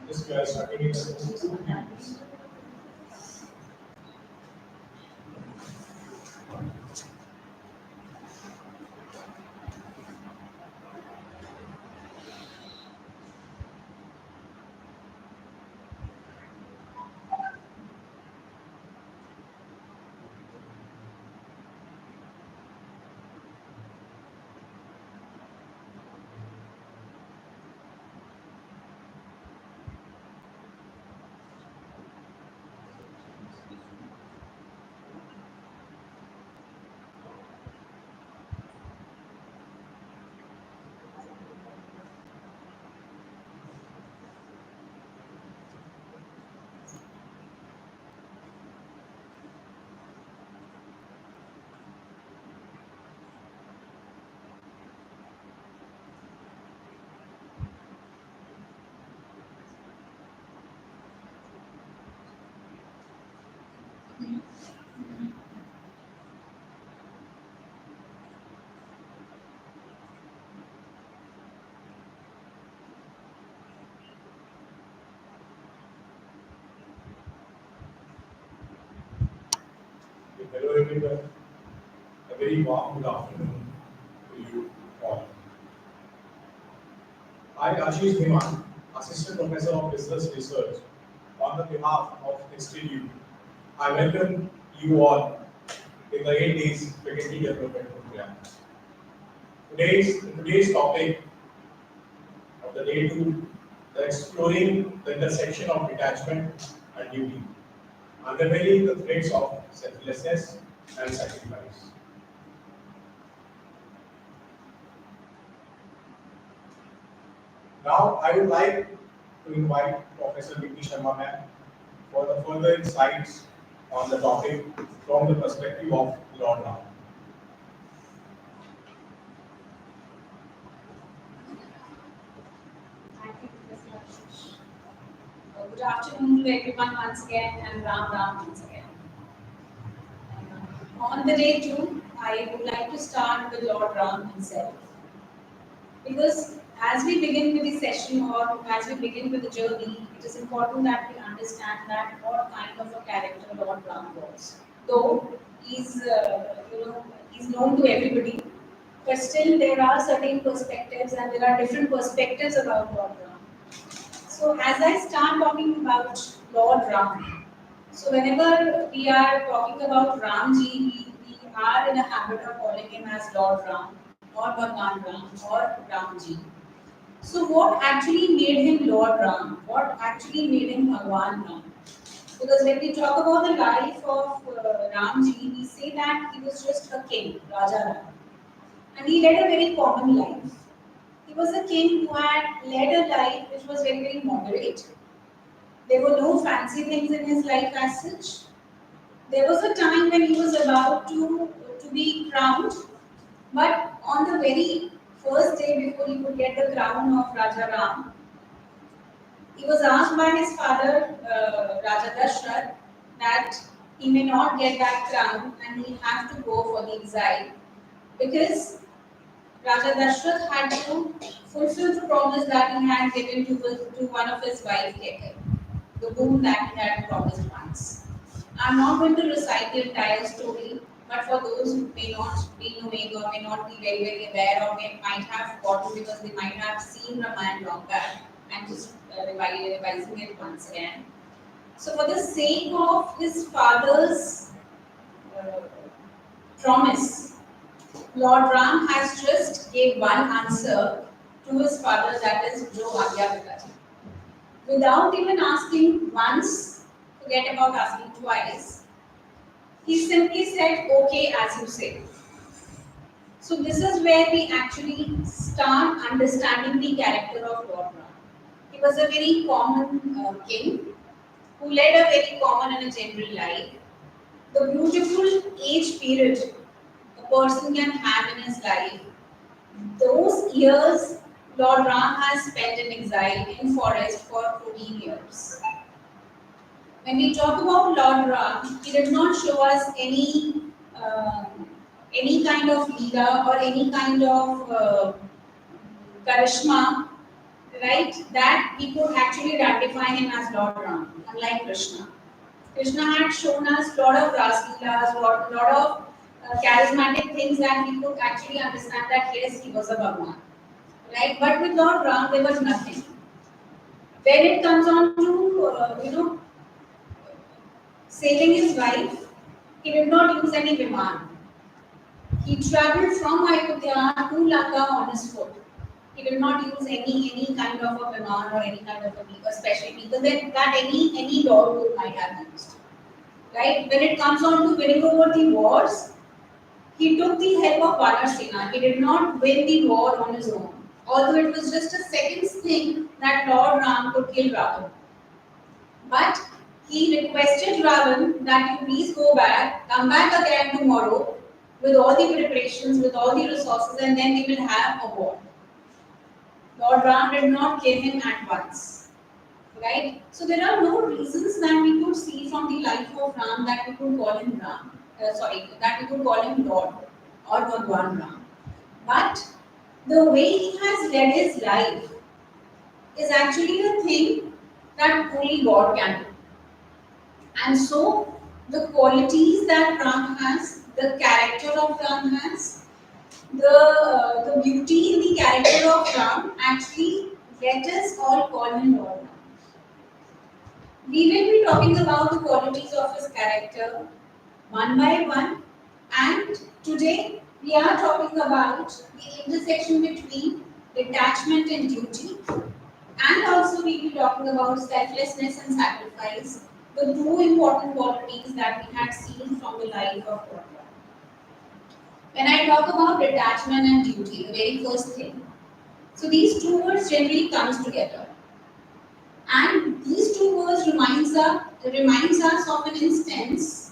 This we are starting in 2 minutes. Hello everyone, a very warm good afternoon to you all. I, Ashish Dhiman, Assistant Professor of Business Research, on the behalf of Institute, I welcome you all in the 8 days faculty development program. Today's topic of the day 2, the exploring the intersection of detachment and duty, unveiling the threads of selflessness and sacrifice. Now, I would like to invite Professor B.P. Sharma ma'am for the further insights on the topic from the perspective of Lord Rama. Thank you, Professor Ashish. Good afternoon to everyone once again, and Ram once again. On the day 2, I would like to start with Lord Ram himself. Because as we begin with the session or as we begin with the journey, it is important that we understand that what kind of a character Lord Ram was. Though he's known to everybody, but still there are certain perspectives and there are different perspectives about Lord Ram. So as I start talking about Lord Ram, so whenever we are talking about Ramji, we are in a habit of calling him as Lord Ram or Bhagwan Ram or Ramji. So what actually made him Lord Ram? What actually made him Bhagwan Ram? Because when we talk about the life of Ramji, we say that he was just a king, Raja Ram. And he led a very common life. He was a king who had led a life which was very, very moderate. There were no fancy things in his life as such. There was a time when he was about to be crowned, but on the very first day before he could get the crown of Raja Ram, he was asked by his father, Raja Dashrath, that he may not get that crown and he'll have to go for the exile because Raja Dashrath had to fulfill the promise that he had given to one of his wife, Kekai, the boon that he had promised once. I'm not going to recite the entire story, but for those who may not be knowing or may not be very, very aware or might have forgotten because they might have seen Ramayana long back, I'm just revising it once again. So for the sake of his father's promise, Lord Ram has just gave one answer to his father, that is Jo Agya Pitaji. Without even asking once, forget about asking twice, he simply said, okay, as you say. So this is where we actually start understanding the character of Lord Ram. He was a very common king who led a very common and a general life. The beautiful age period a person can have in his life, those years Lord Ram has spent in exile in forest for 14 years. When we talk about Lord Ram, he did not show us any kind of leela or any kind of charisma, right? That we could actually identify him as Lord Ram, unlike Krishna. Krishna had shown us lot of ras leelas, lot of charismatic things that we could actually understand that yes, he was a Bhagwan, right? But with Lord Ram, there was nothing. When it comes on to saving his wife, he did not use any viman. He traveled from Ayodhya to Lanka on his foot. He did not use any kind of a viman or any kind of a special vehicle that any lord might have used. Right? When it comes on to winning over the wars, he took the help of Vanasena. He did not win the war on his own. Although it was just a second thing that Lord Ram could kill Ravan. But he requested Ravan that you please go back, come back again tomorrow with all the preparations, with all the resources, and then we will have a war. Lord Ram did not kill him at once. Right? So there are no reasons that we could see from the life of Ram that we could call him Ram. That we could call him Lord or Bhagwan Ram. But the way he has led his life is actually a thing that only God can do. And so the qualities that Ram has, the character of Ram has, the beauty in the character of Ram actually let us all call him Lord Ram. We will be talking about the qualities of his character one by one, and today we are talking about the intersection between detachment and duty, and also we will be talking about selflessness and sacrifice, the two important qualities that we had seen from the life of God. When I talk about detachment and duty, the very first thing, so these two words generally comes together. And these two words reminds us of an instance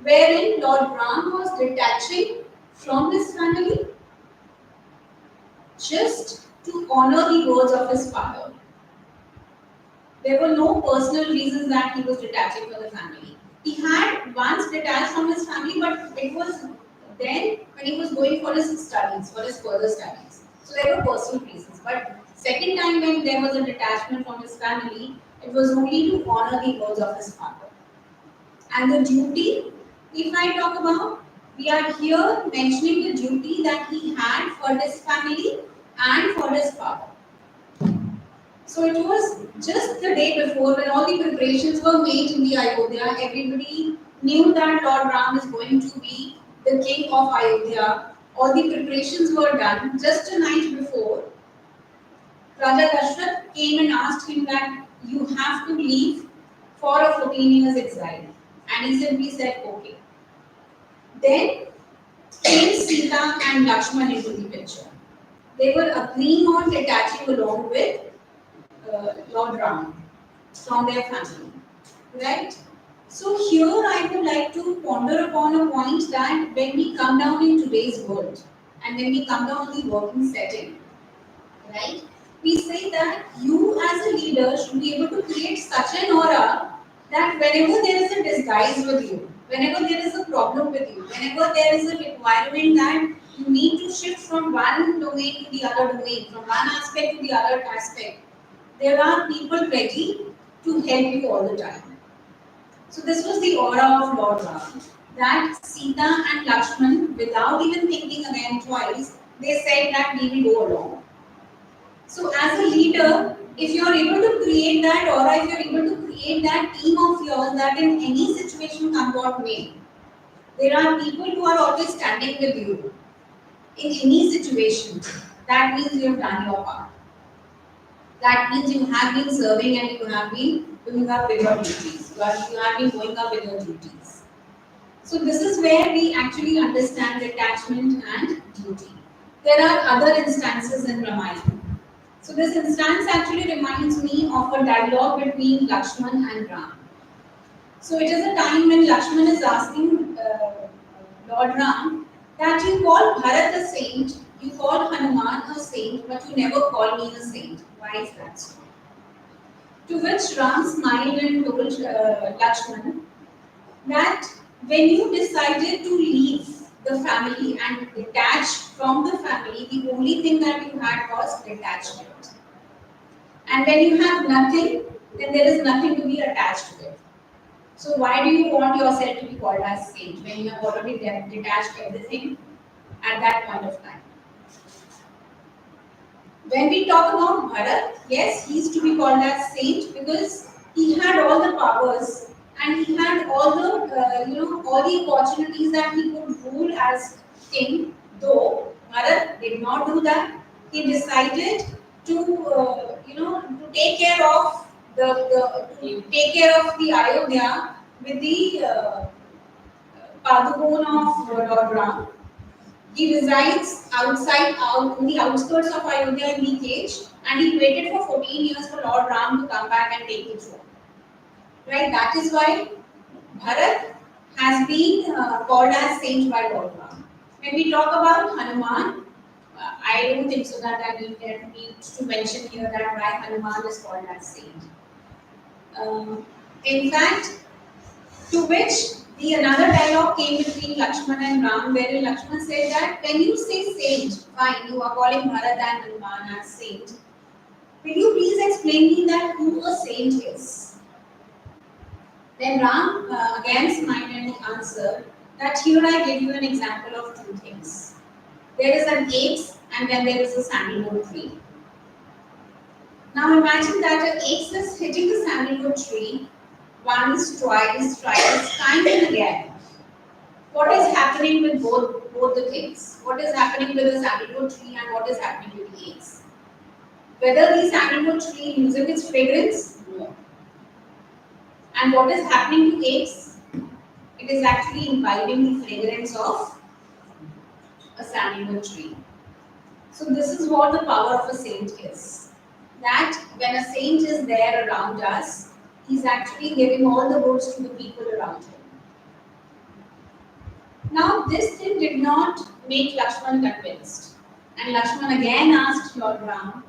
wherein Lord Ram was detaching from his family just to honor the words of his father. There were no personal reasons that he was detaching from the family. He had once detached from his family, but it was then when he was going for his studies, for his further studies. So there were personal reasons. But second time when there was a detachment from his family, it was only to honor the words of his father. And the duty, if I talk about, we are here mentioning the duty that he had for his family and for his father. So it was just the day before when all the preparations were made in the Ayodhya. Everybody knew that Lord Ram is going to be the king of Ayodhya. All the preparations were done. Just a night before, Raja Dashrath came and asked him that you have to leave for a 14 years exile. And he simply said, okay. Then came Sita and Lakshman into the picture. They were agreeing on detaching along with Lord Ram from their family. Right? So here I would like to ponder upon a point that when we come down in today's world and when we come down in the working setting, right? We say that you as a leader should be able to create such an aura that whenever there is a disguise with you, whenever there is a problem with you, whenever there is a requirement that you need to shift from one domain to the other domain, from one aspect to the other aspect, there are people ready to help you all the time. So this was the aura of Lord Ram. That Sita and Lakshman, without even thinking again twice, they said that we will go along. So as a leader, if you are able to create that aura, if you are able to create that team of yours that in any situation come what may, there are people who are always standing with you in any situation. That means you have done your part. That means you have been serving and you have been doing up with your duties. You have been going up with your duties. So this is where we actually understand detachment and duty. There are other instances in Ramayana. So this instance actually reminds me of a dialogue between Lakshman and Ram. So it is a time when Lakshman is asking Lord Ram that you call Bharat a saint, you call Hanuman a saint, but you never call me a saint. Why is that so? To which Ram smiled and told Lakshman that when you decided to leave the family and detached from the family, the only thing that you had was detachment. And when you have nothing, then there is nothing to be attached with. So why do you want yourself to be called as saint when you have already detached everything at that point of time? When we talk about Bharat, yes, he is to be called as saint because he had all the powers and he had all the all the opportunities that he could rule as king. Though Bharat did not do that, he decided to to take care of to take care of the Ayodhya with the Padukon of Lord Ram. He resides out in the outskirts of Ayodhya in the cage, and he waited for 14 years for Lord Ram to come back and take the throne. Right? That is why Bharat has been called as saint by Lord Ram. When we talk about Hanuman, I don't think so that I need to mention here that why Hanuman is called as saint. In fact, to which the another dialogue came between Lakshman and Ram, wherein Lakshman said that when you say saint, fine, you are calling Bharat and Hanuman as saint. Will you please explain me that who a saint is? Then Ram again smiled and he answered that here I give you an example of two things. There is an axe and then there is a sandalwood tree. Now imagine that an axe is hitting the sandalwood tree once, twice, thrice, time and again. What is happening with both the things? What is happening with the sandalwood tree and what is happening with the axe? Whether the sandalwood tree loses its fragrance? No. And what is happening to axe? It is actually imbibing the fragrance of a sandalwood tree. So this is what the power of a saint is. That when a saint is there around us, he's actually giving all the goods to the people around him. Now this thing did not make Lakshman convinced. And Lakshman again asked Lord Ram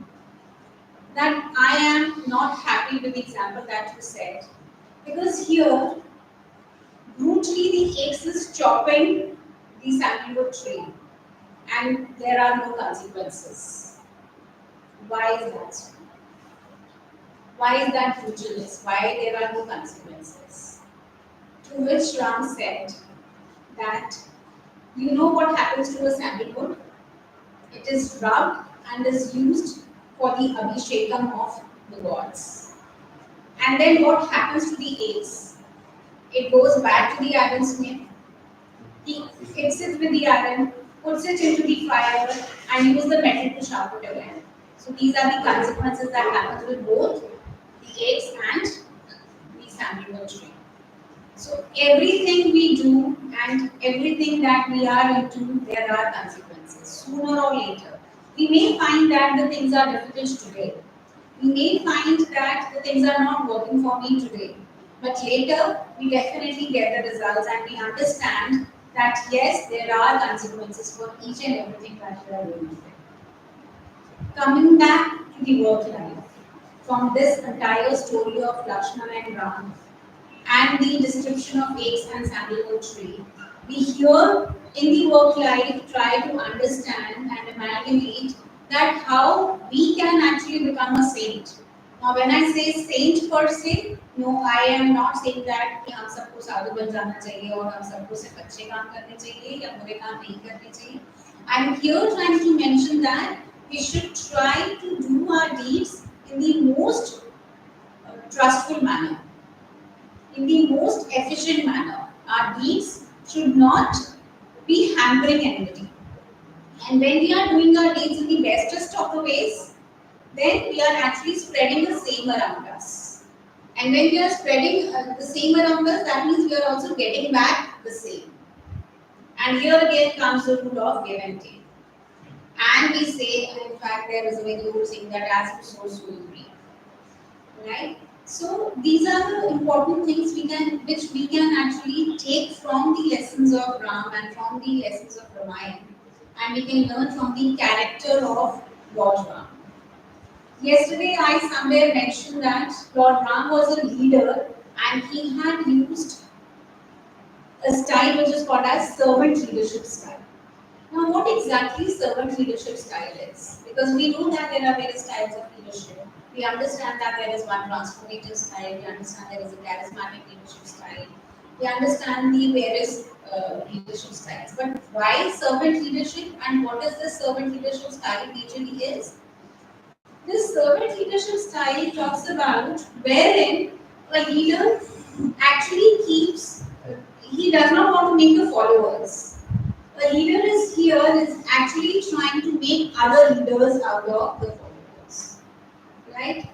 that I am not happy with the example that you said. Because here, brutally the axe is chopping the sandalwood tree and there are no consequences. Why is that? Why is that brutalness? Why there are no consequences? To which Ram said that you know what happens to a sandalwood? It is rubbed and is used for the abhishekam of the gods. And then what happens to the axe? It goes back to the ironsmith. He hits it with the iron, puts it into the fire, and uses the metal to sharpen it again. So these are the consequences that happen with both the axe and the sandalwood tree. So everything we do and everything that we are into, there are consequences, sooner or later. We may find that the things are difficult today. We may find that the things are not working for me today. But later, we definitely get the results and we understand that yes, there are consequences for each and everything that we are doing today. Coming back to the work life, from this entire story of Lakshman and Ram, and the description of axe and sandalwood tree, we here in the work life try to understand and amalgamate that how we can actually become a saint. Now when I say saint per se, no, I am not saying that कि हम सबको साधु बन जाना चाहिए और हम सबको सिर्फ अच्छे काम करने चाहिए या बुरे काम नहीं करने चाहिए. I am here trying to mention that we should try to do our deeds in the most trustful manner, in the most efficient manner. Our deeds should not be hampering anybody. And when we are doing our deeds in the bestest of the ways, then we are actually spreading the same around us. And when we are spreading the same around us, that means we are also getting back the same. And here again comes the rule of give and take. And we say, in fact, there is a very old saying that as you sow, so you reap. Right? So these are the important things which we can actually take from the lessons of Ram and from the lessons of Ramayana, and we can learn from the character of Lord Ram. Yesterday I somewhere mentioned that Lord Ram was a leader and he had used a style which is called as servant leadership style. Now, what exactly servant leadership style is? Because we know that there are various styles of leadership. We understand that there is one transformative style, we understand there is a charismatic leadership style, we understand the various leadership styles. But why servant leadership and what is this servant leadership style majorly is? This servant leadership style talks about wherein a leader actually keeps, he does not want to make the followers. A leader is actually trying to make other leaders out of the followers. Right?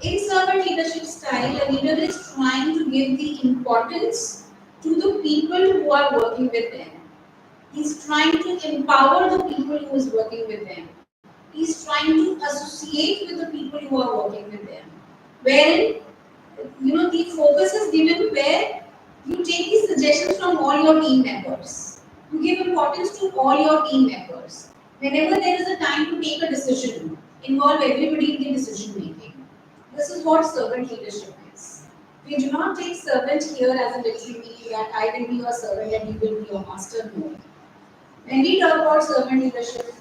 In servant leadership style, a leader is trying to give the importance to the people who are working with them. He's trying to empower the people who is working with them. He's trying to associate with the people who are working with them. Wherein, the focus is given where you take the suggestions from all your team members. You give importance to all your team members. Whenever there is a time to take a decision, involve everybody in the decision making. This is what servant leadership is. We do not take servant here as a literal meaning that I will be your servant and you will be your master. No. When we talk about servant leadership,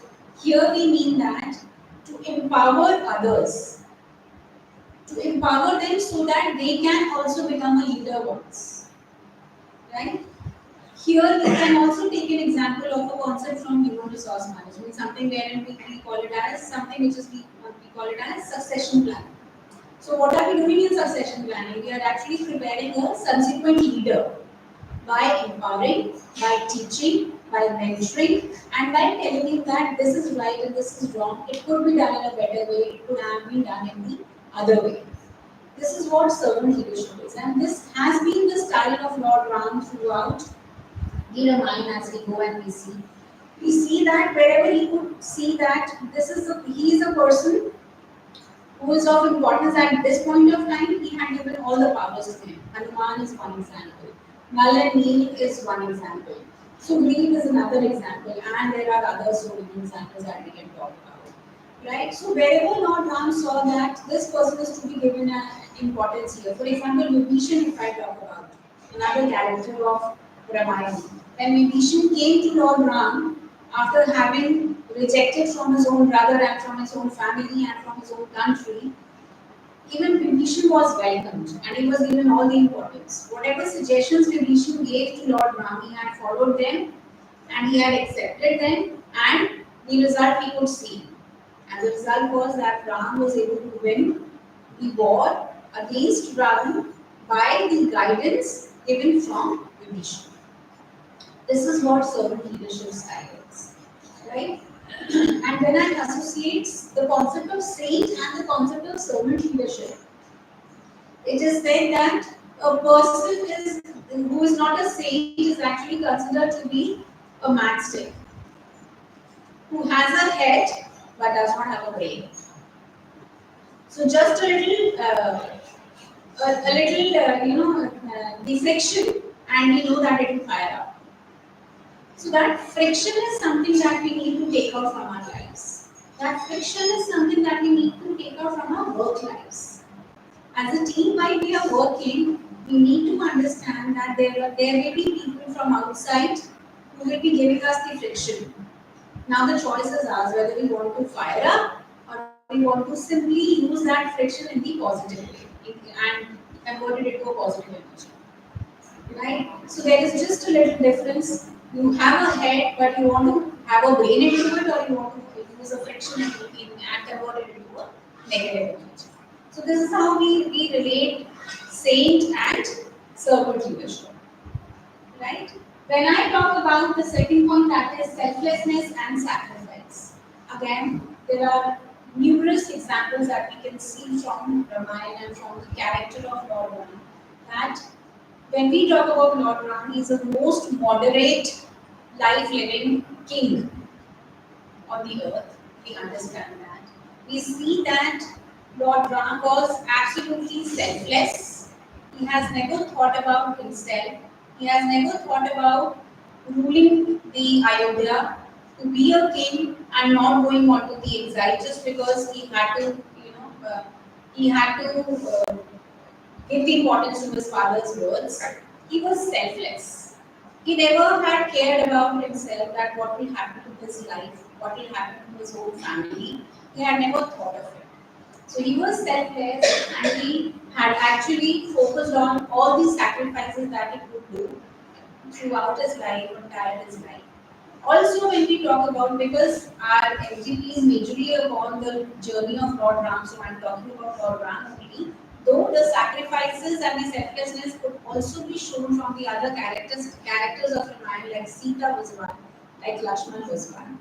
here we mean that to empower others, to empower them so that they can also become a leader once. Right? Here we can also take an example of a concept from human resource management, something wherein we call it as something which is we call it as succession planning. So what are we doing in succession planning? We are actually preparing a subsequent leader by empowering, by teaching, by mentoring, and by telling him that this is right and this is wrong. It could be done in a better way, it could have been done in the other way. This is what servant leadership is, and this has been the style of Lord Ram throughout the Ramayana as we go and we see. We see that wherever he could see that he is a person who is of importance at this point of time, he had given all the powers to him. Hanuman is one example. Nal and Neel is one example. Sugriv is another example, and there are other so many examples that we can talk about. Right? So wherever Lord Ram saw that this person is to be given an importance here. For example, Vibhishan, if I talk about another character of Ramayana. When Vibhishan came to Lord Ram after having rejected from his own brother and from his own family and from his own country, even Vibhishan was welcomed and he was given all the importance. Whatever suggestions Vibhishan gave to Lord Ram, he had followed them and he had accepted them, and the result we could see. And the result was that Ram was able to win the war against Ravan by the guidance given from Vibhishan. This is what servant leadership style is. Right? And when I associate the concept of saint and the concept of servant leadership, it is said that a person who is not a saint is actually considered to be a matchstick, who has a head but does not have a brain. So just a little, the friction, and we know that it will fire up. So that friction is something that we need to take out from our lives. That friction is something that we need to take out from our work lives. As a team, while we are working, we need to understand that there may be people from outside who will be giving us the friction. Now the choice is ours whether we want to fire up or we want to simply use that friction in the positive way and convert it into a positive energy. Right? So there is just a little difference. You have a head, but you want to have a brain into it, or you want to use a friction and convert it into a negative energy. So this is how we relate saint and servant leadership. Right? When I talk about the second point, that is selflessness and sacrifice. Again, there are numerous examples that we can see from Ramayana and from the character of Lord Rama, that when we talk about Lord Ram, he is the most moderate, life-living king on the earth. We understand that. We see that Lord Ram was absolutely selfless. He has never thought about himself. He has never thought about ruling the Ayodhya, to be a king and not going on to the exile just because he had to, give the importance to his father's words. He was selfless. He never had cared about himself, that what will happen to his life, what will happen to his whole family. He had never thought of it. So he was selfless and he had actually focused on all the sacrifices that he could do throughout his life, entire his life. Also, when we talk about, because our FDP is majorly upon the journey of Lord Ram, so I'm talking about Lord Ram only, though the sacrifices and the selflessness could also be shown from the other characters of Ramayana, like Sita was one, like Lakshman was one.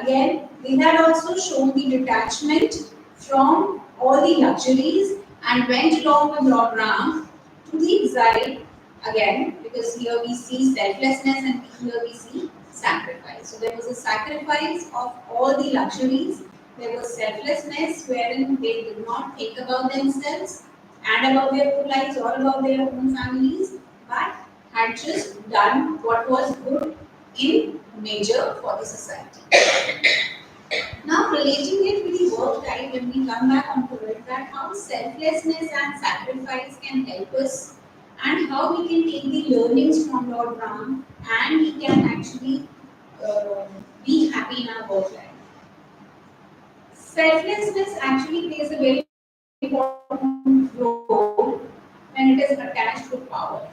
Again, they had also shown the detachment from all the luxuries and went along with Lord Ram to the exile again, because here we see selflessness and here we see sacrifice. So there was a sacrifice of all the luxuries. There was selflessness wherein they did not think about themselves and about their own lives or about their own families, but had just done what was good in nature for the society. Now, relating it with the work life, when we come back onto it, that how selflessness and sacrifice can help us, and how we can take the learnings from Lord Ram and we can actually uh, be happy in our work life. Selflessness actually plays a very important role when it is attached to power.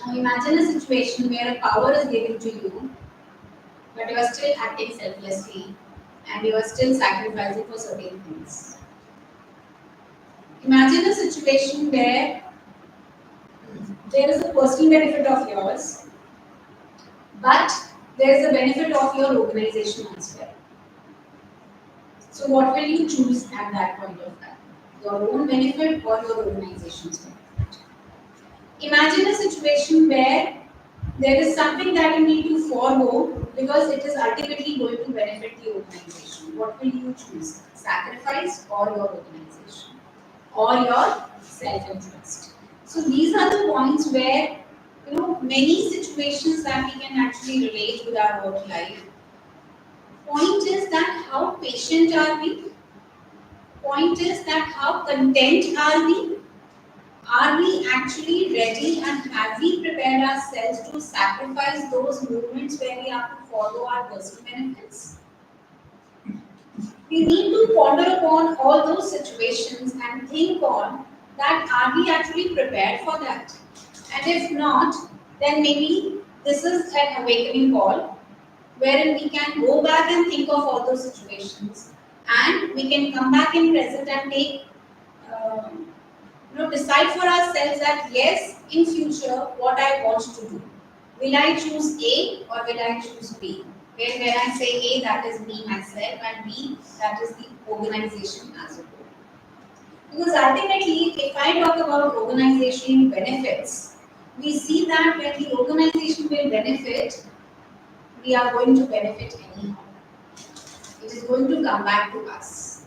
Now, imagine a situation where a power is given to you, but you are still acting selflessly and you are still sacrificing for certain things. Imagine a situation where there is a personal benefit of yours, but there is a benefit of your organization as well. So, what will you choose at that point of time? Your own benefit or your organization's benefit? Imagine a situation where there is something that you need to forego because it is ultimately going to benefit the organization. What will you choose? Sacrifice or your organization? Or your self-interest? So these are the points where, many situations that we can actually relate with our work life. Point is that how patient are we? Point is that how content are we? Are we actually ready and have we prepared ourselves to sacrifice those moments where we have to follow our personal benefits? We need to ponder upon all those situations and think on that, are we actually prepared for that? And if not, then maybe this is an awakening call wherein we can go back and think of all those situations and we can come back in present and take um, decide for ourselves that yes, in future, what I want to do. Will I choose A or will I choose B? Where when I say A, that is me myself, and B, that is the organization as a whole. Because ultimately, if I talk about organization benefits, we see that when the organization will benefit, we are going to benefit anyhow. It is going to come back to us.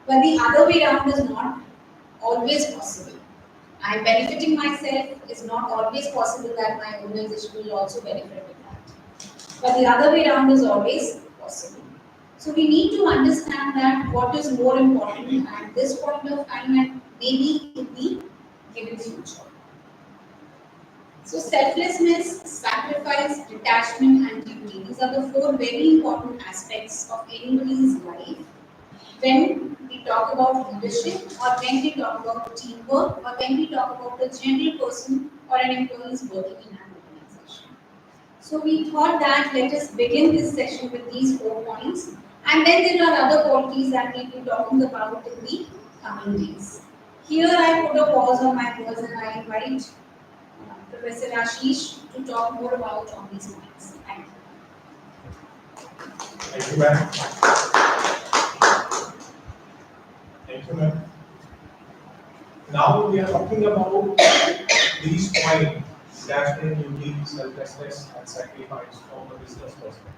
But the other way around is not always possible. I'm benefiting myself, it's not always possible that my organization will also benefit with that. But the other way around is always possible. So we need to understand that what is more important at this point of time and maybe in the given future. So selflessness, sacrifice, detachment and duty. These are the four very important aspects of anybody's life when we talk about leadership or when we talk about teamwork or when we talk about a general person or an employee is working in an organization. So we thought that let us begin this session with these 4 points, and then there are other qualities that we'll be talking about in the coming days. Here I put a pause on my words and I invite Professor Ashish to talk more about on these points. Thank you. Thank you, ma'am. Thank you, ma'am. Now we are talking about these points: detachment, duty, selflessness, and sacrifice from a business perspective.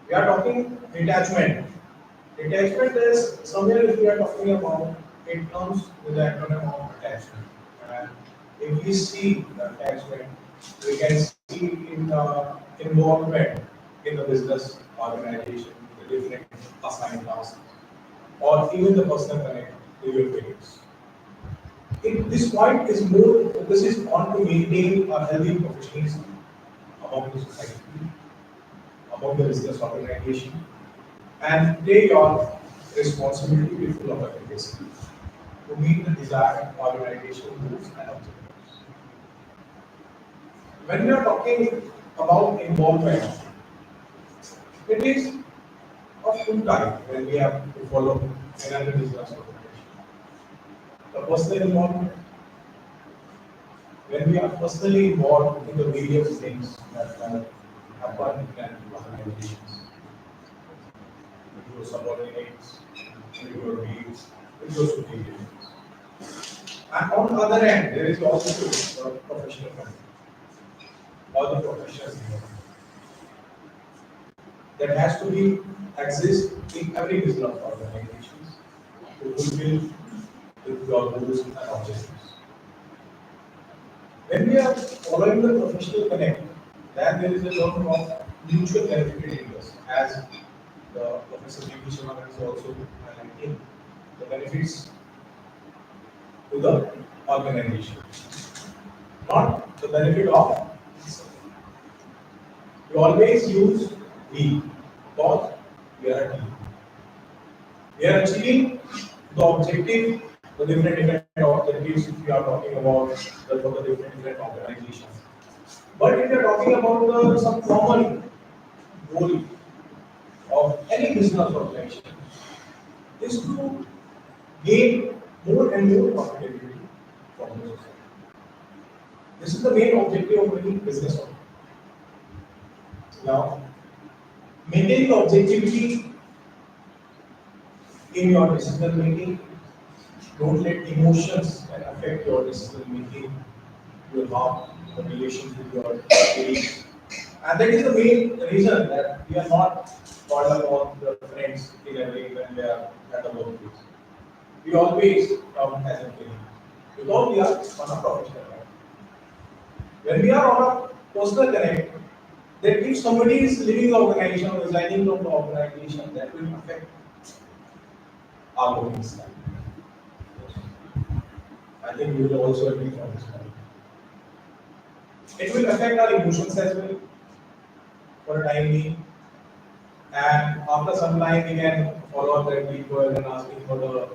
We are talking detachment. Detachment is somewhere if we are talking about, it comes with the acronym of attachment. And if we see the attachment, we can see in the involvement in the business organization, the different assigned tasks, or even the personal connect with your parents. This point is more focuses on to maintain a healthy professionalism among the society, among the business organization, and play your responsibility with full of efficacy to meet the desired organizational goals and objectives. When we are talking about involvement, it is of two types when we have to follow another business organization. The personal involvement, when we are personally involved in the various things that happen in organizations, with your subordinates, with your leads, with your superiors. And on the other hand, there is also the professional content or the professional development that has to be exist in every business organizations to fulfill with your goals and objectives. When we are following the professional connect, then there is a term of mutual benefited interest, as the Professor B.P. is also highlighting the benefits to the organization, not the benefit of itself. We always use we because we are a team. We are achieving the objective, the different objectives if we are talking about for the different organizations. But if we are talking about some common goal of any business organization is to gain more and more profitability from the society. This is the main objective of any business organization. Now, maintain the objectivity in your decision making. Don't let emotions affect your decision making, your heart, the relations with your colleagues. And that is the main reason that we are not called upon the friends in a way when we are at the workplace. We always come as a team because we are on a professional level. When we are on a personal connect, that if somebody is leaving the organization or resigning from the organization, that will affect our working style. I think you will also agree on this point. It will affect our emotions as well for a time being. And after some time, we can follow up that people and asking for the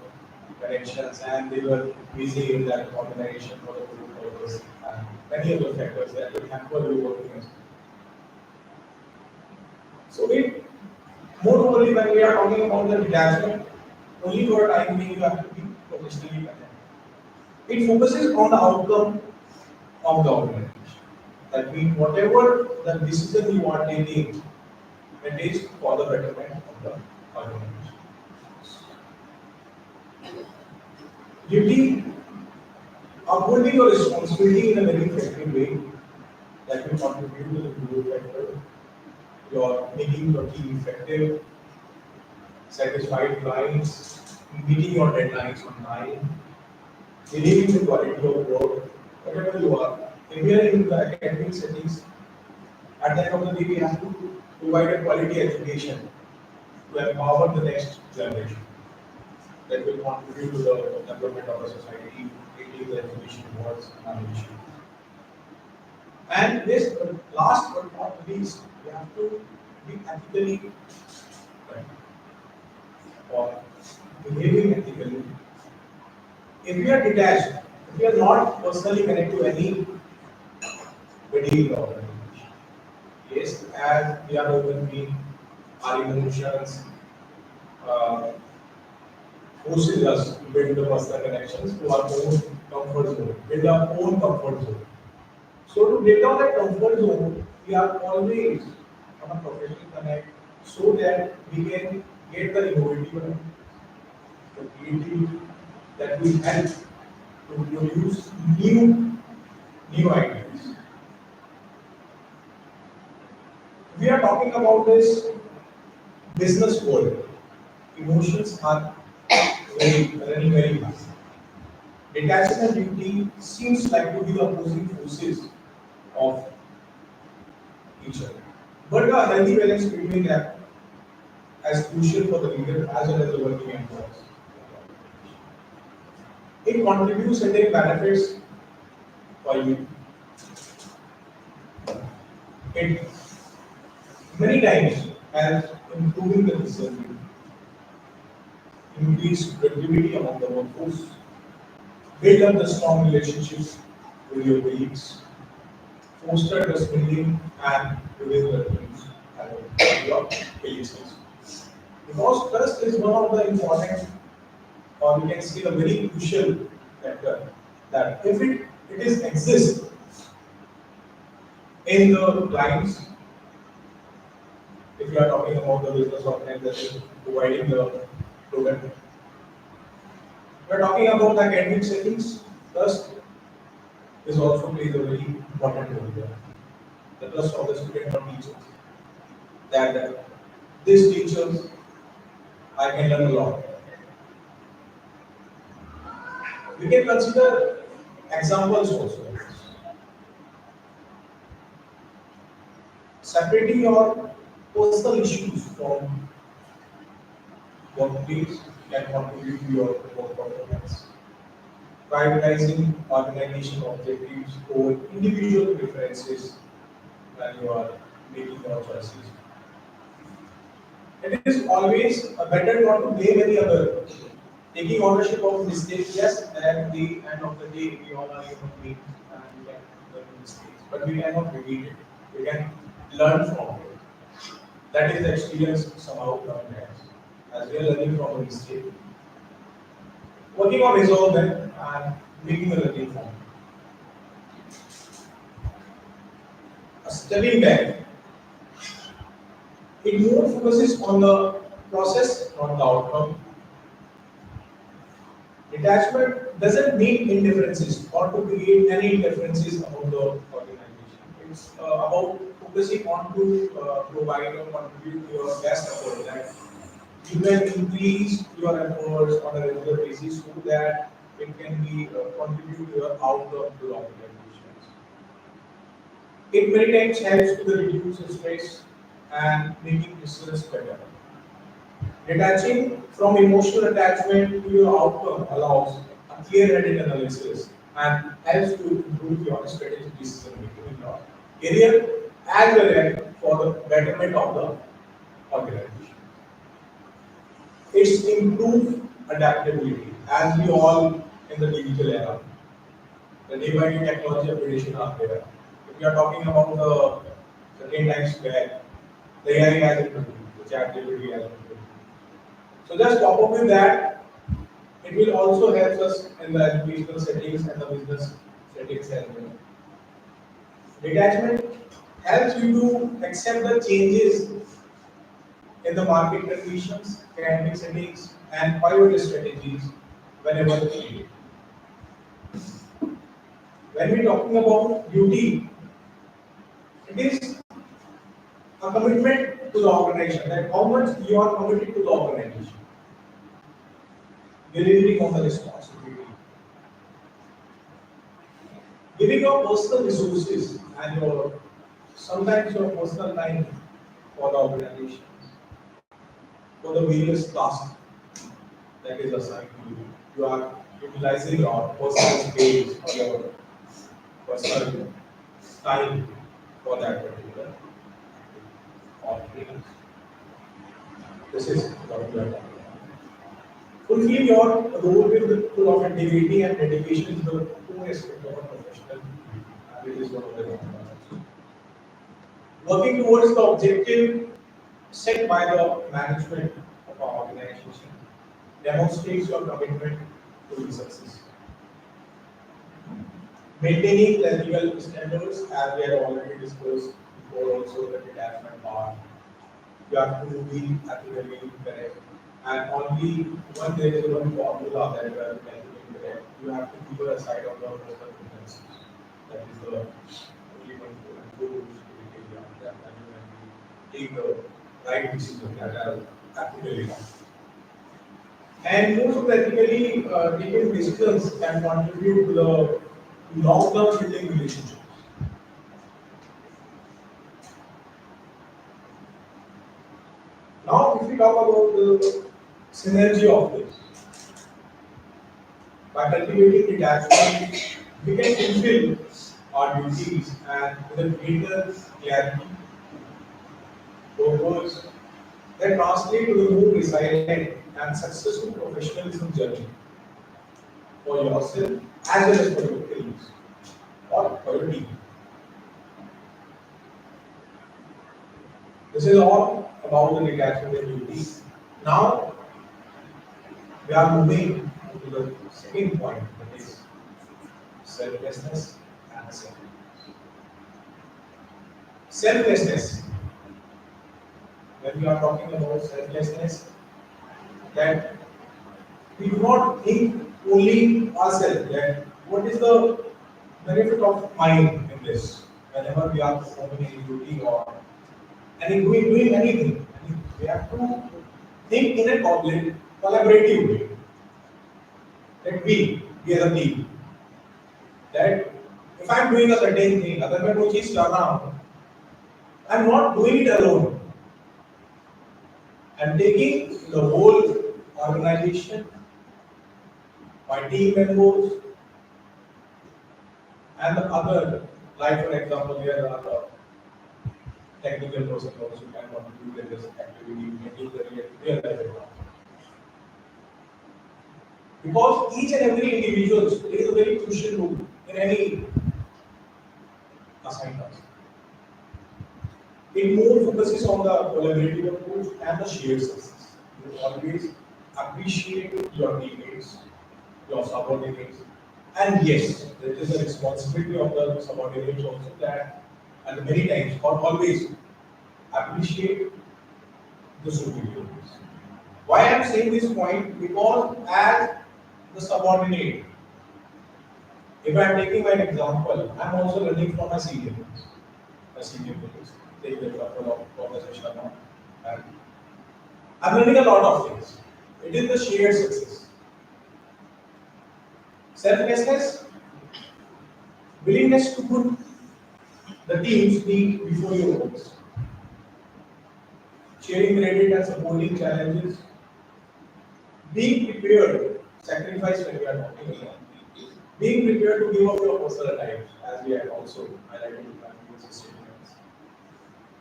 connections, and they were busy in that organization for the group purpose and many other factors that will hamper your working as well. So, moreover, when we are talking about the detachment, only for a time being you have to be professionally connected. It focuses on the outcome of the organization. That means whatever the decision you are taking, it is for the betterment of the organization. Duty, upholding your responsibility in a very effective way that will contribute to the growth factor. You are making your team effective, satisfied clients, meeting your deadlines on time, delivering the quality of work, whatever you are. If we are in the academic settings, at the end of the day, we have to provide a quality education to empower the next generation that will contribute to the development of the society, making the education towards knowledge. And this, last but not least, we have to be ethically correct or behaving ethically. If we are detached, if we are not personally connected to any particular organization, yes, as we are open being, our emotions forces us to build the personal connections to our own comfort zone, build our own comfort zone. So to break down that comfort zone, we are always on a professional connect so that we can get the innovative, the creativity that will help to produce new ideas. We are talking about this business world. Emotions are running very fast. Detachment and duty seems like to be the opposing forces of each other. But a healthy balance between them is crucial for the leader as well as the working employees. It contributes certain benefits for you. It many times helps improving the decision, increase productivity among the workforce, build up the strong relationships with your colleagues, foster trust building, and reduce the teams and your colleagues. Because trust is one of the important, or we can say a very crucial factor, that if it is exists in the clients, if you are talking about the business organization providing the product, we are talking about the academic settings, trust is also plays a very important role here. The trust of the student or teachers. That these teachers, I can learn a lot. We can consider examples also. Separating your personal issues from workplace can contribute to your work performance. Prioritizing organization objectives over individual preferences when you are making your choices. It is always better not to blame any other. Taking ownership of mistakes, yes, at the end of the day, we all are human beings and we can learn mistakes, but we cannot repeat it. We can learn from it. That is the experience somehow coming as we are learning from a mistake. Working on resolve them and making a learning from it. Stepping back, it more focuses on the process, not the outcome. Detachment doesn't mean indifferences or to create any differences about the organization. It's about focusing on to provide or contribute to your best effort. That you can increase your efforts on a regular basis so that it can be contribute to your outcome to the organization. It many times helps to reduce stress and making decisions better. Detaching from emotional attachment to your outcome allows a clear-headed analysis and helps to improve your strategic decision making in your career as well as for the betterment of the organization. It's improved adaptability as we all in the digital era. The day-by-day technology upgradation are there. If you are talking about the certain times back, the AI has improved, the chat GPT has improved. So just top up with that, it will also help us in the educational settings and the business settings as well. Detachment helps you to accept the changes in the market conditions, academic settings, and pivot strategies whenever needed. When we're talking about duty, it is a commitment to the organization, that how much you are committed to the organization, delivering on the responsibility, giving your personal resources and your sometimes your personal time for the organization, for the various tasks that is assigned to you. You are utilizing your personal space or your personal time for that particular activity. This is what we are talking about. Fulfill your role with the full of integrity and dedication is the core aspect of a professional duty. And it is one of the requirements. Working towards the objective set by the management of our organization demonstrates your commitment to the success. Maintaining ethical standards, as we have already discussed before, also the detachment part. You have to be ethically correct. And only when there is one formula that you are ethically correct, you have to keep aside of the personal preferences. That is the only one to that you can take the right decision that are ethically wrong. And most of the ethically taken decisions can contribute to the long-term building relationships. Now, if we talk about the synergy of this, By cultivating detachment, we can fulfill our duties and with a greater clarity, purpose, that translate to the more resilient and successful professionalism journey for yourself as well as for your colleagues or for your team. This is all about the detachment and duties. Now we are moving to the second point, that is selflessness and selflessness. Selflessness. When we are talking about selflessness, that we do not think only ourselves, that what is the benefit of mine in this? Whenever we are performing any duty or doing anything, we have to think in a collaborative way. That we as a team, that if I'm doing a certain thing, अगर मैं वो चीज कर रहा हूँ, I'm not doing it alone. I'm taking the whole organization, my team members, and the other, like for example, there are the technical person also can contribute in this activity, making the real life example. Because each and every individual plays a very crucial role in any assigned task. It more focuses on the collaborative approach and the shared success. You always appreciate your teammates, your subordinates, and yes, there is a responsibility of the subordinates also that at many times or always appreciate the superiors. Why I am saying this point? Because as the subordinate, if I am taking my example, I am also learning from my seniors. My senior colleagues, take the example of Professor Sharma. And I'm learning a lot of things. It is the shared success. Selflessness, willingness to put the team's need before your own. Sharing credit and supporting challenges. Being prepared, sacrifice when we are talking about. Being prepared to give up your personal time, as we have also highlighted in the previous statements,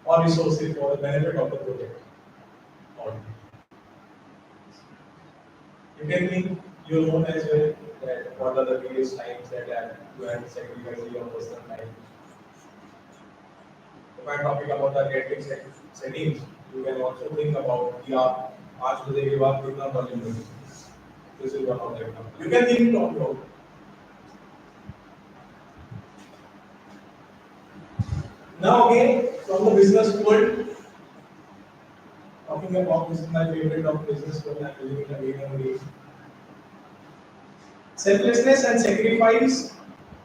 or resources for the benefit of the project. Or you can think your own as well, that what are the various times that you have sacrificed your personal time. If I am talking about the academic settings, you can also think about आज मुझे ये बात कितना problem है. This is one of the examples. You can think of your. Now again, from the business world, talking about this is my favorite of business world. I'm living in again and again. Selflessness and sacrifice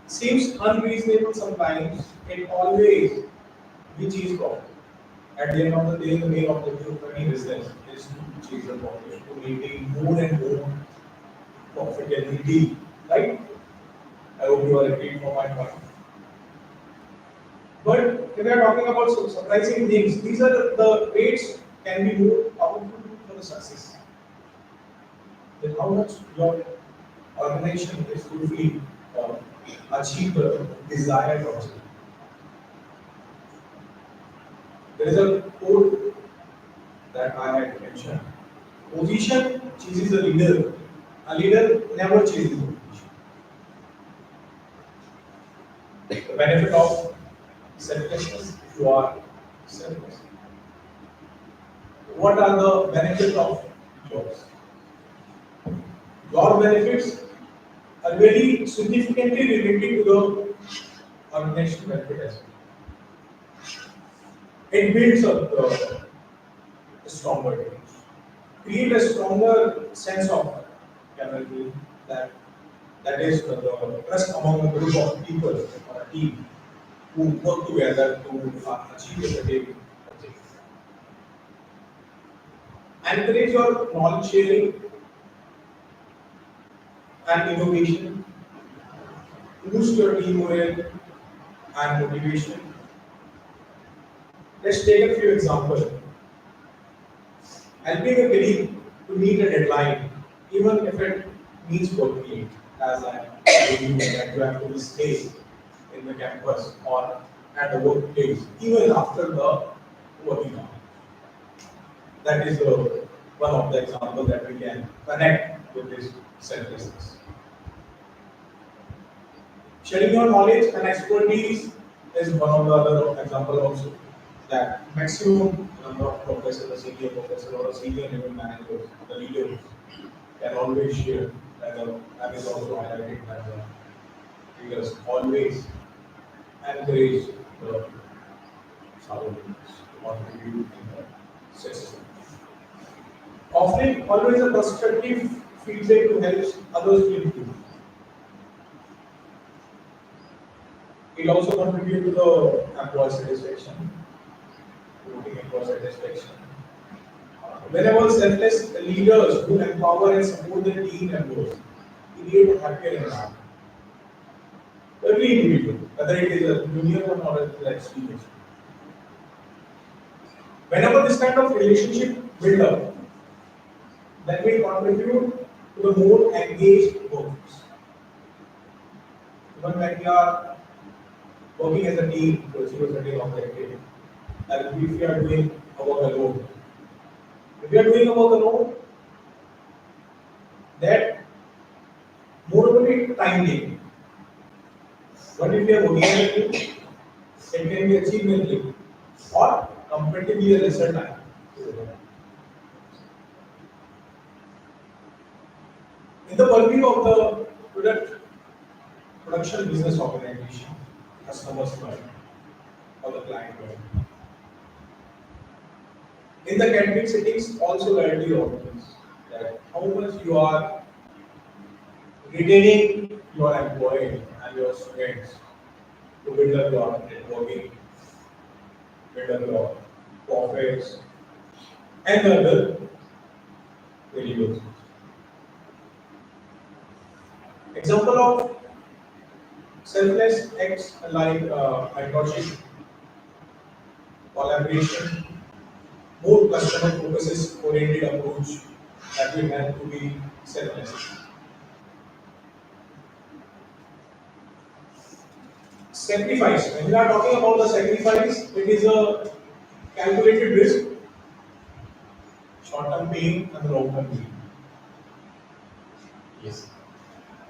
seems unreasonable sometimes. It always which is profit. At the end of the day, the main objective of any business is to achieve the profit, to maintain more and more profitability. Right? I hope you are agreeing for my point. But if we are talking about surprising things, these are the rates can be more powerful for the success. Then how much your organization is fulfilling or achieve the desired objective. There is a quote that I had mentioned. Position chases a leader. A leader never chases a position. The benefit of selflessness, if you are selfless. What are the benefits of yours? Your benefits are very significantly related to the organizational benefit as well. It builds up a stronger team. Create a stronger sense of community that is the trust among a group of people or a team who work together to achieve a certain objective. Encourage your knowledge sharing and innovation. Boost your team morale and motivation. Let's take a few examples. Helping a colleague to meet a deadline, even if it means working as I told you that you have to stay in the campus or at the workplace even after the working hour. That is one of the examples that we can connect with this selflessness. Sharing your knowledge and expertise is one of the other example also. That maximum number of professors, a senior professor or a senior level manager, the leaders can always share. That is also highlighted that the leaders always encourage the subordinates to contribute in the success. Offering always a constructive feedback to help others to improve. It also contributes to the employee satisfaction, promoting employee satisfaction. Whenever selfless leaders who empower and support their team members create a happier environment. Every individual, whether it is a junior one or an experienced. Whenever this kind of relationship build up, then we contribute to the more engaged workforce. Even when we are working as a team to achieve a certain objective, and if we are doing our work alone, if we are doing our work alone, that more will be time taking. But if we are working as a team, it can be achieved in or comparatively a lesser time. In the purview of the production business organization, customers first, or the client first. In the academic settings, also loyalty orders that how much you are retaining your employees and your students to build up your networking, build up your profits, and other variables. Example of selfless acts like mentorship, collaboration, more customer focuses oriented approach that will help to be selfless. Sacrifice. When we are talking about the sacrifice, it is a calculated risk, short-term pain and long-term gain. Yes.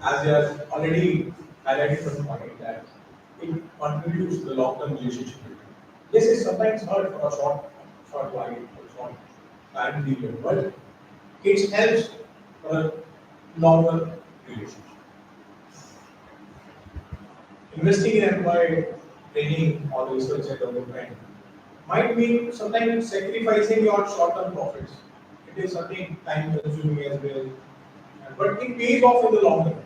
As we have already highlighted from the point that it contributes to the long-term relationship. Yes, it's sometimes hard for a short while, or short time period, but it helps for a longer relationship. Investing in employee training or research and development might mean sometimes sacrificing your short-term profits. It is something time-consuming as well, but it pays off in the long run.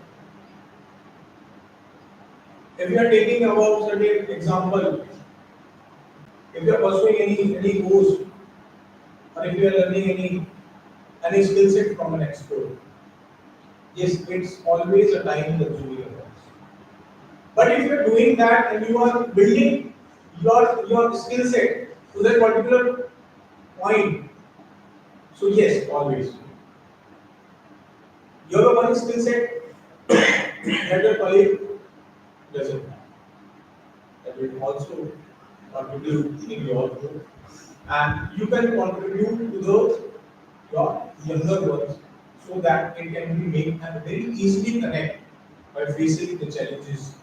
If you are taking about certain example, if you are pursuing any course, or if you are learning any skill set from an expert, yes, it's always a time-consuming process. But if you are doing that and you are building your skill set to that particular point, so yes, always. You have a one skill set that your colleague doesn't have. That will also contribute in your growth. And you can contribute to your younger ones so that it can be made and very easily connect by facing the challenges.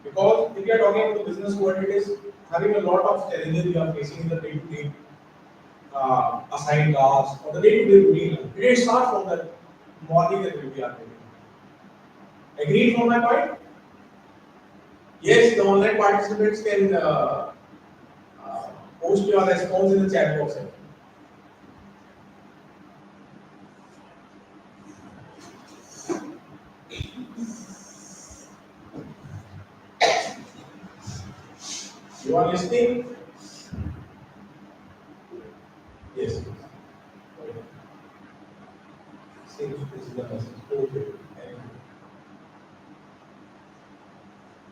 Because if you are talking about the business world, it is having a lot of challenges you are facing in the day-to-day assigned tasks or the day-to-day routine. It starts from the morning that we are doing. Agree from my point? Yes, the online participants can post your response in the chat box. You are listening? Yes. This is the message. Okay.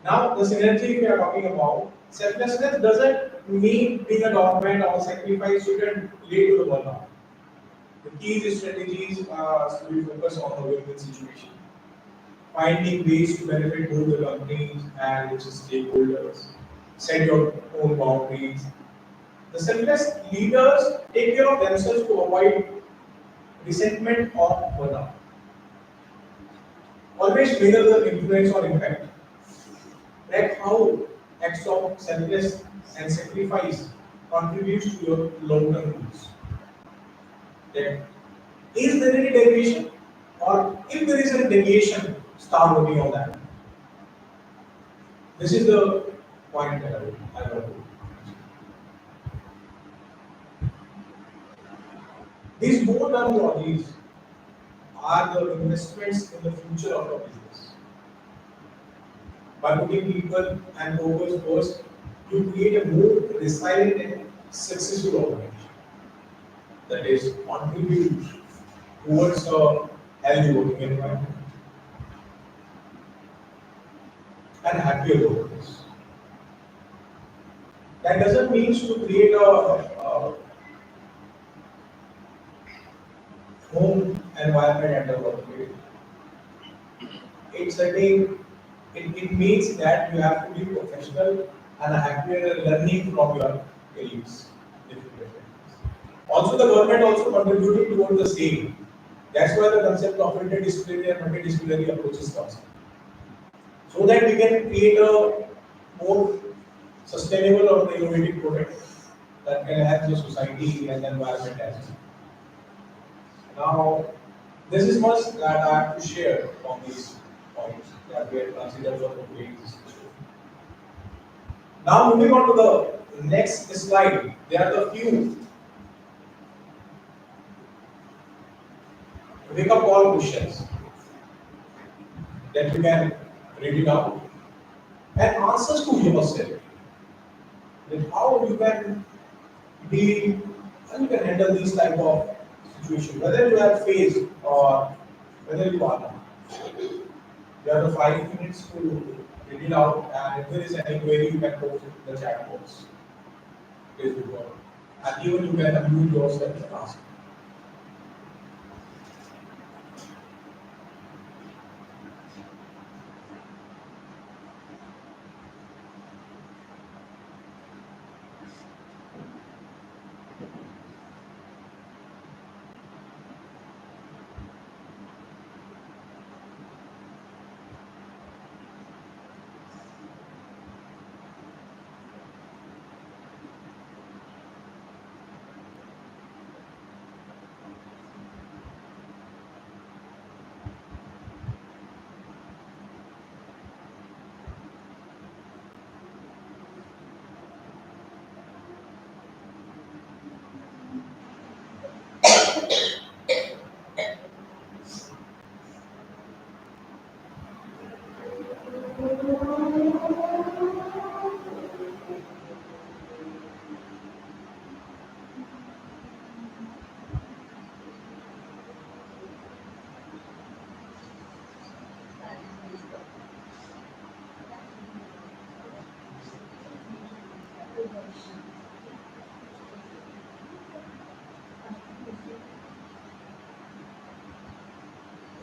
Now, the synergy we are talking about, selflessness doesn't mean being a dormant or sacrifice you can lead to the burnout. The key strategies are to be focused on the win-win situation. finding ways to benefit both the companies and its stakeholders, set your own boundaries. The selfless leaders take care of themselves to avoid resentment or burnout. Always measure the influence or impact. Track how acts of selfless and sacrifice contributes to your long-term goals. That is there any deviation, or if there is a deviation, start working on that. This is the point that I want to. These both terminologies are the investments in the future of your business. By putting people and purpose first, you create a more resilient and successful organization that is contribute towards a healthy working environment and happier workers. That doesn't mean to create a home environment at the workplace. It's a thing, it means that you have to be professional and happier learning from your colleagues. Also, the government also contributed towards the same. That's why the concept of interdisciplinary and multidisciplinary approaches comes. So that we can create a more sustainable or innovative product that can help the society and the environment as well. Now, this is much that I have to share from these points that we have considered for today's discussion. Now, moving on to the next slide, there are the few wake up call questions that you can read it out and answers to yourself. That how you can deal and you can handle these type of situation, whether you have faced or whether you are not. You have the 5 minutes to read it out, and if there is any query, you can post in the chat box. Facebook or and even you can unmute yourself and ask.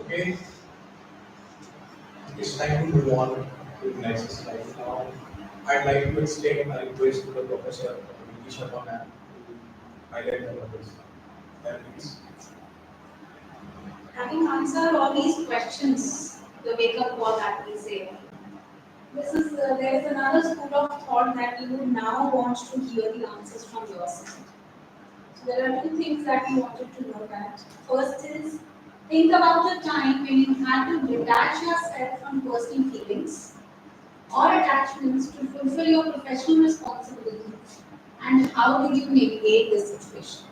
Okay, it's time to move on to the next slide. Now, I'd like to extend a request to the professor, Sharma ma'am, to highlight the numbers. Please. Having answered all these questions, the wake up call that we say, there is another school of thought that you would now want to hear the answers from your side. So there are two things that we wanted to know that. First is, think about the time when you had to detach yourself from personal feelings or attachments to fulfill your professional responsibilities, and how did you navigate this situation?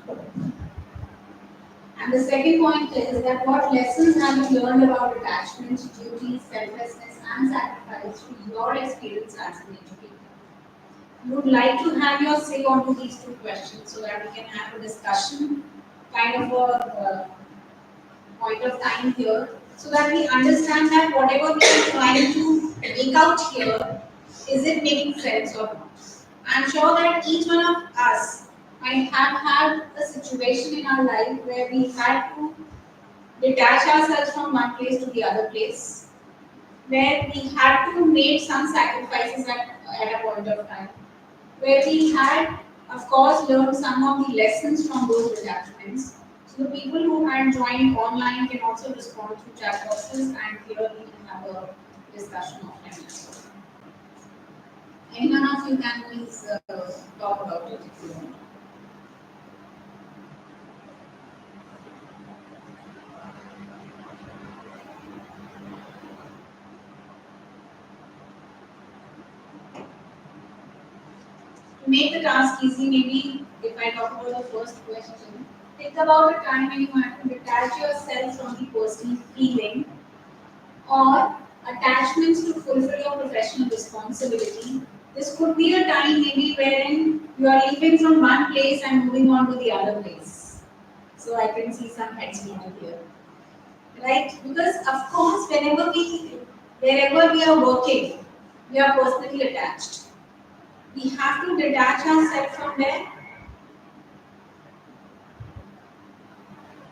And the second point is that what lessons have you learned about attachment, duty, selflessness, and sacrifice through your experience as an educator? We would like to have your say onto these two questions so that we can have a discussion, kind of a point of time here, so that we understand that whatever we are trying to make out here, is it making sense or not? I'm sure that each one of us might have had a situation in our life where we had to detach ourselves from one place to the other place, where we had to make some sacrifices at a point of time, where we had, of course, learned some of the lessons from those detachments. So the people who had joined online can also respond to chat boxes, and here we can have a discussion of them as well. Any one of you can please talk about it if you want. To make the task easy, maybe if I talk about the first question, think about a time when you have to detach yourself from the personal feeling or attachments to fulfill your professional responsibility. This could be a time maybe wherein you are leaving from one place and moving on to the other place. So I can see some heads nodding here. Right? Because of course wherever we are working, we are personally attached. We have to detach ourselves from there.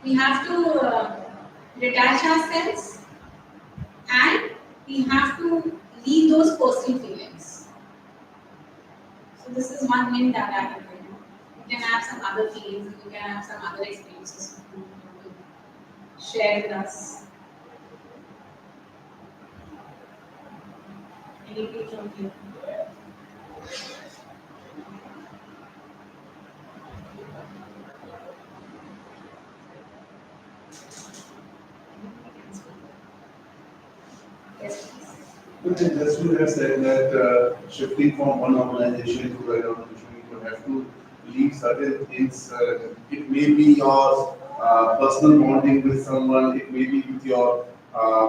We have to detach ourselves and we have to leave those personal feelings. So this is one thing that I can do. You can have some other feelings, you can have some other experiences you want to share with us. Anything from you? Yes, please. Just you have said that shifting from one organization to another organization, you have to leave certain things. It may be your personal bonding with someone, it may be with your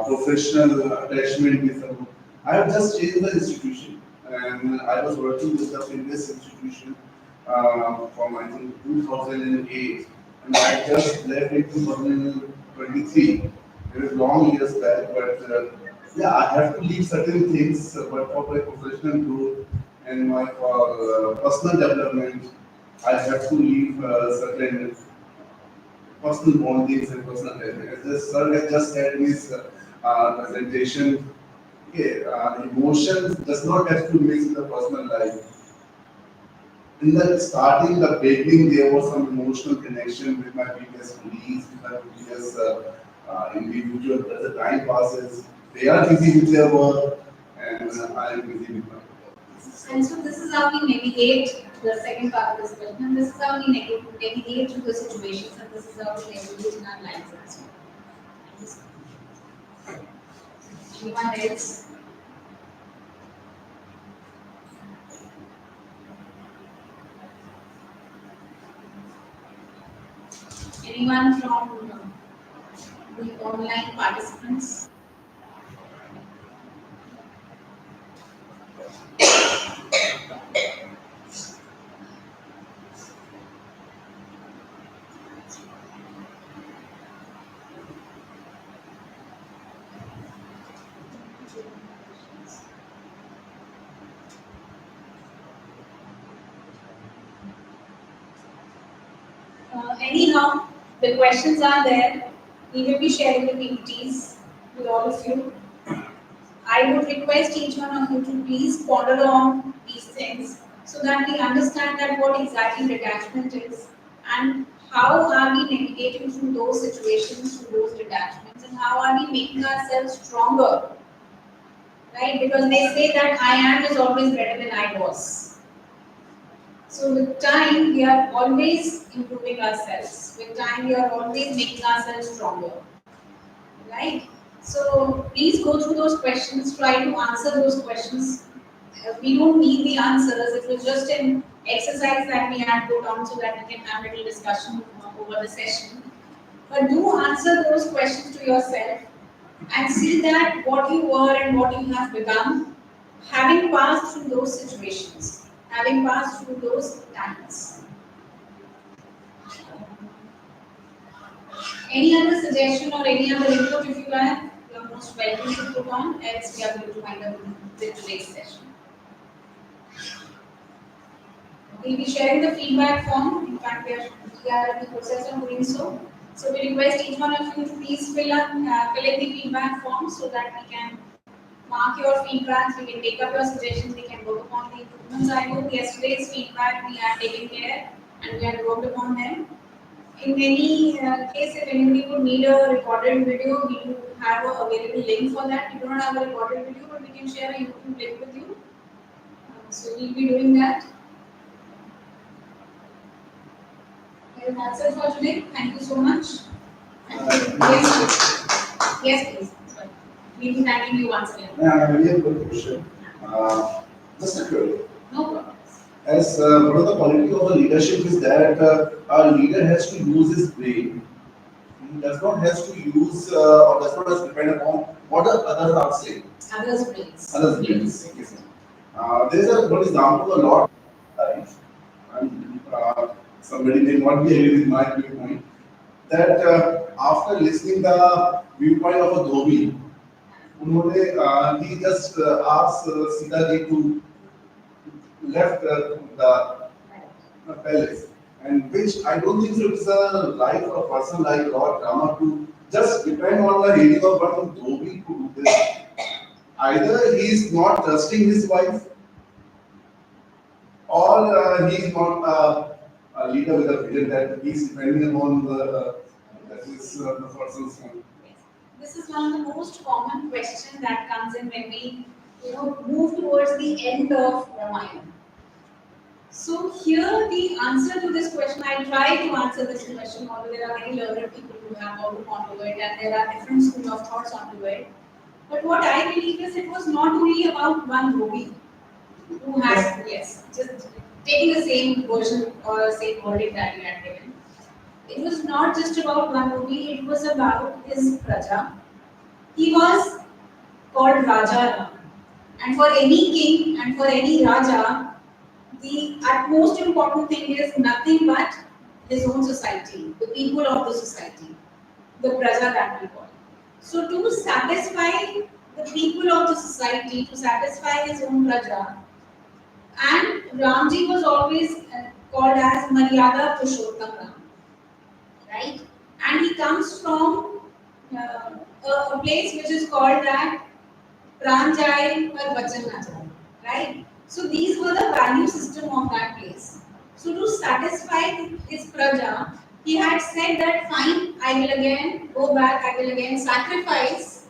professional attachment with someone. I have just changed the institution, and I was working with the previous institution from I think 2008, and I just left in 2023. It was long years back, but yeah, I have to leave certain things, but for my professional growth and my personal development, I have to leave certain personal bondings and personal development. As the sir has just said in his presentation, okay, emotions does not have to mix with the personal life. In the starting, the beginning, there was some emotional connection with my previous colleagues, with my previous individual. As the time passes, they are busy with their work, and I am busy with my work. And so this is how we navigate the second part of this question, and this is how we navigate through the situations, and this is how we navigate in our lives as well. Anyone else? Anyone from the online participants? Anyhow, the questions are there. We will be sharing the PPTs with all of you. I would request each one of you to please ponder on these things so that we understand that what exactly detachment is and how are we navigating through those situations, through those detachments, and how are we making ourselves stronger, right? Because they say that I am is always better than I was. So with time, we are always improving ourselves. With time, we are always making ourselves stronger, right? So please go through those questions, try to answer those questions. We don't need the answers. It was just an exercise that we had put on so that we can have a little discussion over the session. But do answer those questions to yourself and see that what you were and what you have become, having passed through those situations, having passed through those times. Any other suggestion or any other input if you have, you are most welcome to put on, else we are going to wind up with today's session. We'll be sharing the feedback form. In fact, we are in the process of doing so. So we request each one of you to please fill in the feedback form so that we can mark your feedbacks, we can take up your suggestions, we can work upon the improvements. I hope yesterday's feedback we have taken care and we have worked upon them. In any case, if anybody would need a recorded video, we do have a available link for that. We do not have a recorded video, but we can share a YouTube link with you. So we'll be doing that. Okay, that's it for today. Thank you so much. Yes, yes, please. Sorry. We'll be thanking you once again. Yeah, we have a good question. Just a query. No problem. As one of the quality of a leadership is that our leader has to use his brain. He does not has to use or does not has to depend upon what the others are saying. Others, please. Others brains. Yes. There is a one example a lot of times, and somebody may not be agree with my viewpoint that after listening the viewpoint of a Dhobi, he just asked Sita ji to left the palace, and which I don't think so it's a life of a person like Lord Rama to just depend on the reading of one Dhobi to do this. Either he is not trusting his wife, or he is not a leader with a vision that he is depending upon that is the person's one. This is one of the most common questions that comes in when we, move towards the end of Ramayana. So here the answer to this question, I try to answer this question, although there are many learned people who have all onto it, and there are different school of thoughts onto it. But what I believe is it was not only about one Robi who has, yes, just taking the same version or same wording that you had given. It was not just about one Robi, it was about his Praja. He was called Raja Ram. And for any king and for any Raja, the utmost important thing is nothing but his own society, the people of the society, the Praja that we call. So to satisfy the people of the society, to satisfy his own Praja, and Ramji was always called as Maryada Purushottam Ram, right? And he comes from a place which is called that Pranjai par Vachan na Jai, right? So these were the value system of that place. So to satisfy his praja, he had said that fine, I will again go back, I will again sacrifice,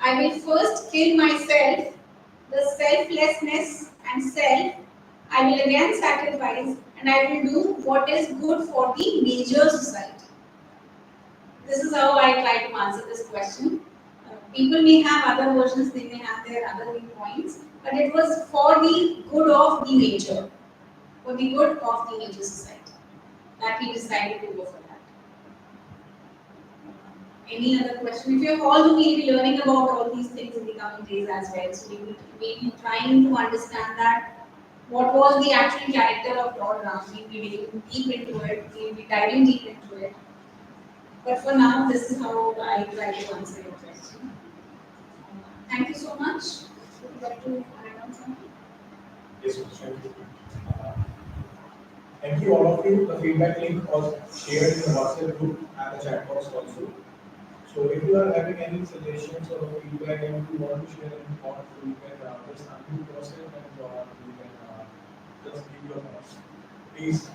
I will first kill myself, the selflessness and self, I will again sacrifice and I will do what is good for the major society. This is how I try to answer this question. People may have other versions, they may have their other viewpoints, but it was for the good of the nature, for the good of the nature society, that he decided to go for that. Any other question? If you have all, we will be learning about all these things in the coming days as well. So we will be trying to understand that what was the actual character of Lord Ram. We will be digging deep into it, we will be diving deep into it. But for now, this is how I try to answer your question. Thank you so much. Would you like to add on something? Yes, thank you. Thank you all of you. The feedback link was shared in the WhatsApp group and the chat box also. So if you are having any suggestions or feedback and if you want to share any thoughts, you can just unmute yourself and you can just give your thoughts. Please.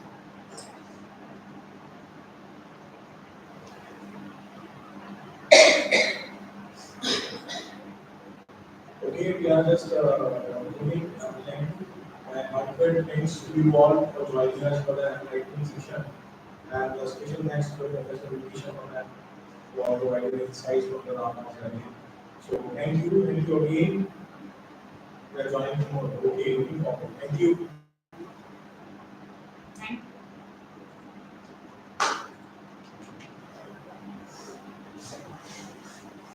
Okay, we are just moving. Thank you. And heartfelt thanks to you all for joining us for the enlightening session. And a special thanks to Professor Vitisha for providing insights from the Rama journey. So thank you again. We are joining tomorrow. Okay, thank you.